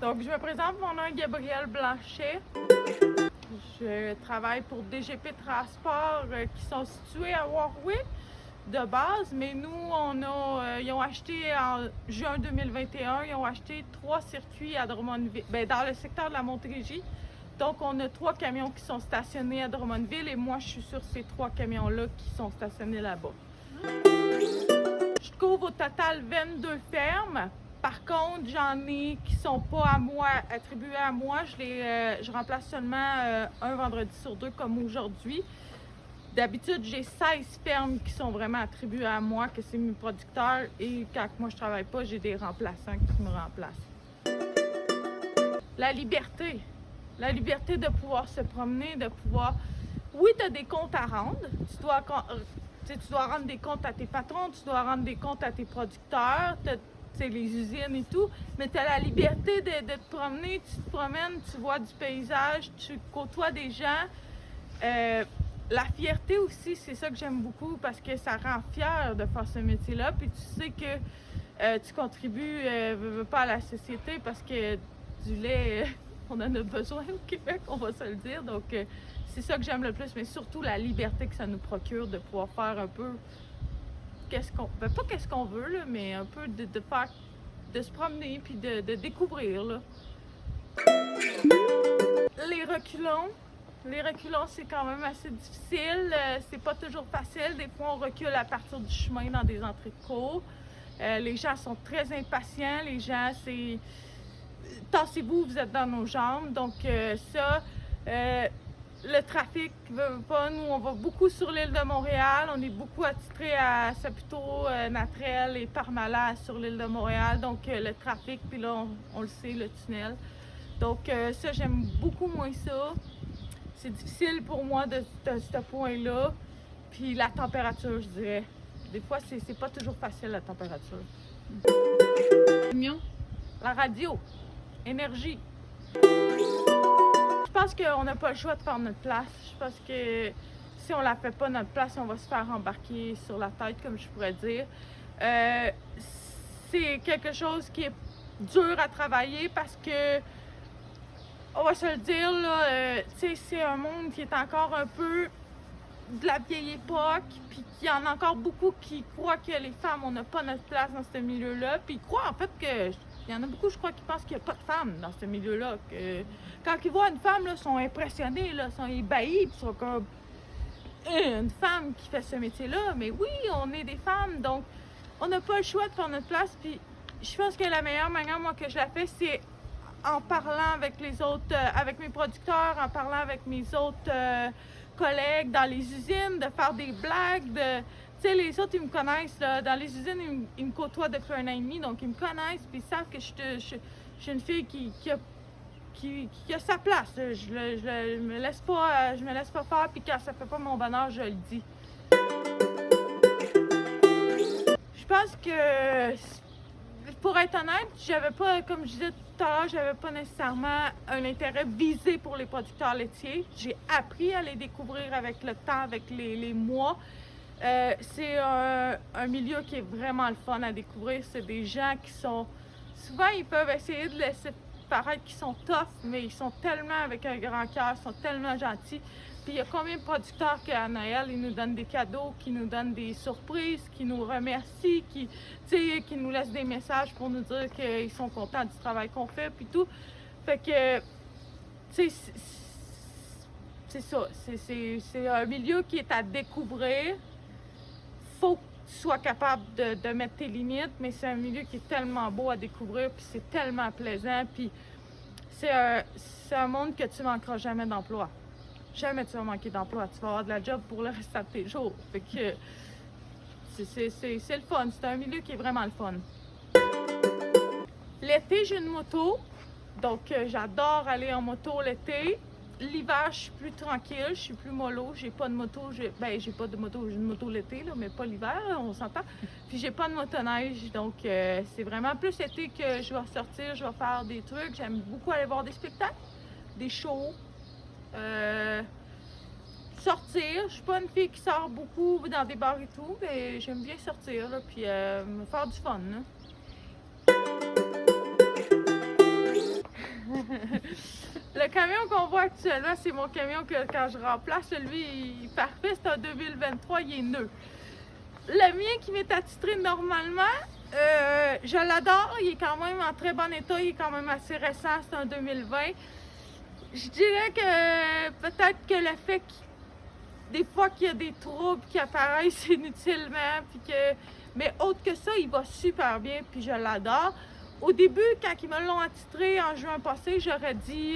Donc, je me présente, mon nom est Gabrielle Blanchet. Je travaille pour DGP Transport qui sont situés à Warwick de base, mais nous, ils ont acheté en juin 2021, ils ont acheté 3 circuits à Drummondville, dans le secteur de la Montérégie. Donc, on a 3 camions qui sont stationnés à Drummondville et moi, je suis sur ces 3 camions-là qui sont stationnés là-bas. Je couvre au total 22 fermes. Par contre, j'en ai qui sont pas à moi, attribués à moi. Je remplace seulement un vendredi sur 2 comme aujourd'hui. D'habitude, j'ai 16 fermes qui sont vraiment attribuées à moi, que c'est mes producteurs. Et quand moi je travaille pas, j'ai des remplaçants qui me remplacent. La liberté. La liberté de pouvoir se promener, de pouvoir... Oui, tu as des comptes à rendre. Tu dois rendre des comptes à tes patrons, tu dois rendre des comptes à tes producteurs. Les usines et tout, mais tu as la liberté de te promener, tu te promènes, tu vois du paysage, tu côtoies des gens. La fierté aussi, c'est ça que j'aime beaucoup parce que ça rend fier de faire ce métier-là, puis tu sais que tu contribues pas à la société parce que du lait, on en a besoin au Québec, on va se le dire, donc c'est ça que j'aime le plus, mais surtout la liberté que ça nous procure de pouvoir faire un peu pas qu'est-ce qu'on veut, là, mais un peu de se promener puis de découvrir. Là. Les reculons, c'est quand même assez difficile. C'est pas toujours facile. Des fois, on recule à partir du chemin dans des entrées de cours. Les gens sont très impatients. Les gens, c'est tassez-vous, vous êtes dans nos jambes. Donc, le trafic, veut pas, nous on va beaucoup sur l'île de Montréal, on est beaucoup attitré à Saputo, Natrel et Parmalat sur l'île de Montréal, donc le trafic, puis là on le sait, le tunnel. Donc ça, j'aime beaucoup moins ça. C'est difficile pour moi de ce point-là. Puis la température, je dirais. Des fois, c'est pas toujours facile la température. La radio, énergie. Je pense qu'on n'a pas le choix de faire notre place. Je pense que si on la fait pas notre place, on va se faire embarquer sur la tête, comme je pourrais dire. C'est quelque chose qui est dur à travailler parce que, on va se le dire, là, c'est un monde qui est encore un peu de la vieille époque, puis qu'il y en a encore beaucoup qui croient que les femmes, on n'a pas notre place dans ce milieu-là, puis ils croient en fait que... Il y en a beaucoup, je crois, qui pensent qu'il n'y a pas de femmes dans ce milieu-là. Quand ils voient une femme, ils sont impressionnés, ils sont ébahis, puis ils sont comme une femme qui fait ce métier-là. Mais oui, on est des femmes, donc on n'a pas le choix de faire notre place. Puis je pense que la meilleure manière, moi, que je la fais, c'est en parlant avec les autres, avec mes producteurs, en parlant avec mes autres collègues dans les usines, de faire des blagues, Tu sais, les autres, ils me connaissent, là. Dans les usines, ils me côtoient depuis 1 an et demi, donc ils me connaissent, puis ils savent que je suis une fille qui a sa place. Je me laisse pas faire, puis quand ça fait pas mon bonheur, je le dis. Je pense que, pour être honnête, j'avais pas, comme je disais tout à l'heure, j'avais pas nécessairement un intérêt visé pour les producteurs laitiers. J'ai appris à les découvrir avec le temps, avec les mois. C'est un milieu qui est vraiment le fun à découvrir. C'est des gens qui sont... Souvent, ils peuvent essayer de laisser paraître qu'ils sont tough, mais ils sont tellement avec un grand cœur, ils sont tellement gentils. Puis il y a combien de producteurs qu'à Noël, ils nous donnent des cadeaux, qui nous donnent des surprises, qui nous remercient, qui nous laissent des messages pour nous dire qu'ils sont contents du travail qu'on fait, puis tout. Fait que, tu sais, c'est ça. C'est un milieu qui est à découvrir. Faut que tu sois capable de mettre tes limites, mais c'est un milieu qui est tellement beau à découvrir, puis c'est tellement plaisant, puis c'est un monde que tu manqueras jamais d'emploi. Jamais tu vas manquer d'emploi, tu vas avoir de la job pour le restant de tes jours. Fait que c'est le fun, c'est un milieu qui est vraiment le fun. L'été, j'ai une moto, donc j'adore aller en moto l'été. L'hiver, je suis plus tranquille, je suis plus mollo, j'ai pas de moto, j'ai pas de moto, j'ai une moto l'été, là, mais pas l'hiver, on s'entend. Puis j'ai pas de motoneige, donc c'est vraiment plus l'été que je vais sortir, je vais faire des trucs. J'aime beaucoup aller voir des spectacles, des shows, sortir. Je suis pas une fille qui sort beaucoup dans des bars et tout, mais j'aime bien sortir, là, puis me faire du fun, là. camion qu'on voit actuellement, c'est mon camion que quand je remplace, lui, il est parfait, c'est un 2023, il est neuf. Le mien qui m'est attitré normalement, je l'adore, il est quand même en très bon état, il est quand même assez récent, c'est un 2020. Je dirais que peut-être que le fait des fois qu'il y a des troubles qui apparaissent inutilement, puis mais autre que ça, il va super bien, puis je l'adore. Au début, quand ils me l'ont attitré en juin passé, j'aurais dit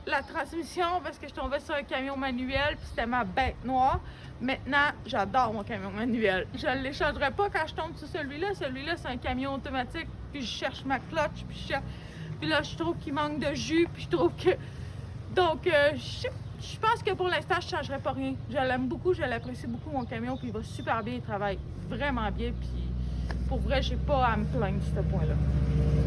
la transmission parce que je tombais sur un camion manuel, puis c'était ma bête noire. Maintenant, j'adore mon camion manuel. Je ne l'échangerai pas quand je tombe sur celui-là. Celui-là, c'est un camion automatique, puis je cherche ma clutch, puis là, je trouve qu'il manque de jus, puis je trouve que... Donc, je pense que pour l'instant, je ne changerai pas rien. Je l'aime beaucoup, je l'apprécie beaucoup, mon camion, puis il va super bien, il travaille vraiment bien, puis pour vrai, j'ai pas à me plaindre de ce point-là.